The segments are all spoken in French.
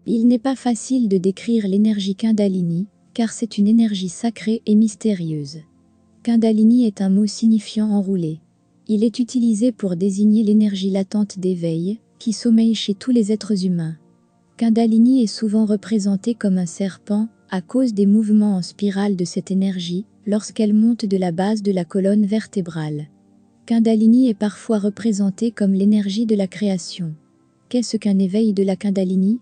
Il n'est pas facile de décrire l'énergie Kundalini, car c'est une énergie sacrée et mystérieuse. Kundalini est un mot signifiant enroulé. Il est utilisé pour désigner l'énergie latente d'éveil, qui sommeille chez tous les êtres humains. Kundalini est souvent représenté comme un serpent, à cause des mouvements en spirale de cette énergie, lorsqu'elle monte de la base de la colonne vertébrale. Kundalini est parfois représenté comme l'énergie de la création. Qu'est-ce qu'un éveil de la Kundalini ?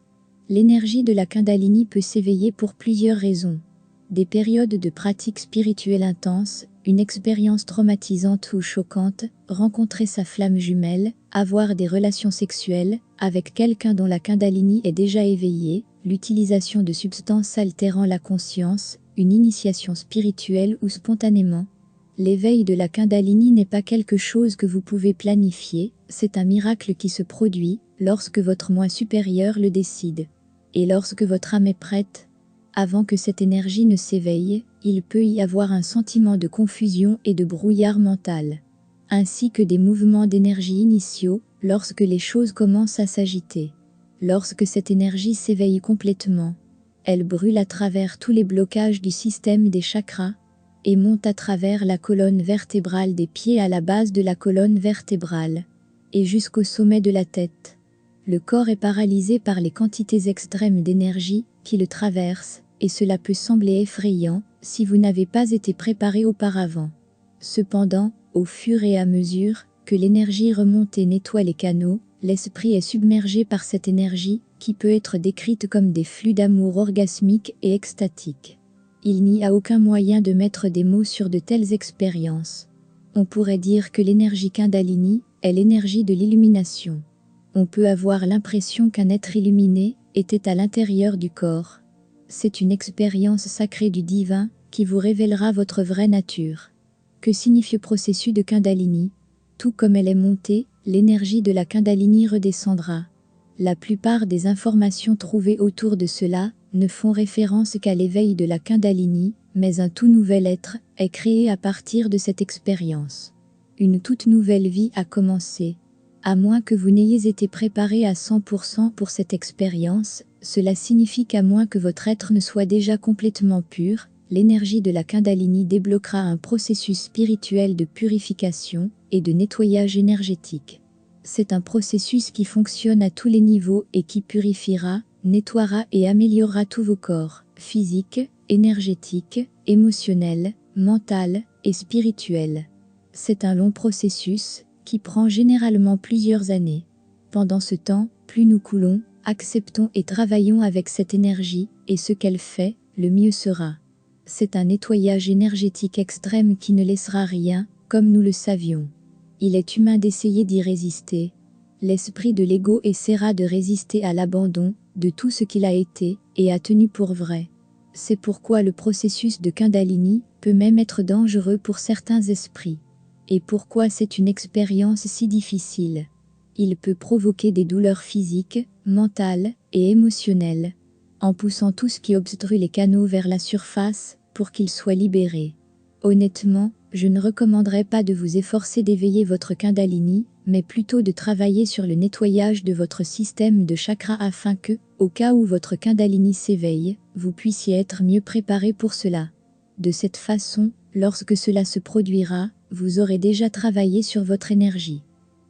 L'énergie de la Kundalini peut s'éveiller pour plusieurs raisons. Des périodes de pratique spirituelle intense, une expérience traumatisante ou choquante, rencontrer sa flamme jumelle, avoir des relations sexuelles avec quelqu'un dont la Kundalini est déjà éveillée, l'utilisation de substances altérant la conscience, une initiation spirituelle ou spontanément. L'éveil de la Kundalini n'est pas quelque chose que vous pouvez planifier, c'est un miracle qui se produit lorsque votre moi supérieur le décide. Et lorsque votre âme est prête, avant que cette énergie ne s'éveille, il peut y avoir un sentiment de confusion et de brouillard mental, ainsi que des mouvements d'énergie initiaux lorsque les choses commencent à s'agiter. Lorsque cette énergie s'éveille complètement, elle brûle à travers tous les blocages du système des chakras et monte à travers la colonne vertébrale des pieds à la base de la colonne vertébrale et jusqu'au sommet de la tête. Le corps est paralysé par les quantités extrêmes d'énergie qui le traversent, et cela peut sembler effrayant si vous n'avez pas été préparé auparavant. Cependant, au fur et à mesure que l'énergie remonte et nettoie les canaux, l'esprit est submergé par cette énergie qui peut être décrite comme des flux d'amour orgasmiques et extatiques. Il n'y a aucun moyen de mettre des mots sur de telles expériences. On pourrait dire que l'énergie Kundalini est l'énergie de l'illumination. On peut avoir l'impression qu'un être illuminé était à l'intérieur du corps. C'est une expérience sacrée du divin qui vous révélera votre vraie nature. Que signifie le processus de Kundalini ? Tout comme elle est montée, l'énergie de la Kundalini redescendra. La plupart des informations trouvées autour de cela ne font référence qu'à l'éveil de la Kundalini, mais un tout nouvel être est créé à partir de cette expérience. Une toute nouvelle vie a commencé. À moins que vous n'ayez été préparé à 100% pour cette expérience, cela signifie qu'à moins que votre être ne soit déjà complètement pur, l'énergie de la Kundalini débloquera un processus spirituel de purification et de nettoyage énergétique. C'est un processus qui fonctionne à tous les niveaux et qui purifiera, nettoiera et améliorera tous vos corps, physiques, énergétiques, émotionnels, mentaux et spirituels. C'est un long processus qui prend généralement plusieurs années. Pendant ce temps, plus nous coulons, acceptons et travaillons avec cette énergie, et ce qu'elle fait, le mieux sera. C'est un nettoyage énergétique extrême qui ne laissera rien, comme nous le savions. Il est humain d'essayer d'y résister. L'esprit de l'ego essaiera de résister à l'abandon de tout ce qu'il a été et a tenu pour vrai. C'est pourquoi le processus de Kundalini peut même être dangereux pour certains esprits. Et pourquoi c'est une expérience si difficile. Il peut provoquer des douleurs physiques, mentales et émotionnelles, en poussant tout ce qui obstrue les canaux vers la surface pour qu'ils soient libérés. Honnêtement, je ne recommanderais pas de vous efforcer d'éveiller votre Kundalini, mais plutôt de travailler sur le nettoyage de votre système de chakras afin que, au cas où votre Kundalini s'éveille, vous puissiez être mieux préparé pour cela. De cette façon, lorsque cela se produira, vous aurez déjà travaillé sur votre énergie.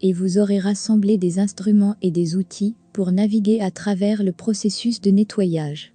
Et vous aurez rassemblé des instruments et des outils pour naviguer à travers le processus de nettoyage.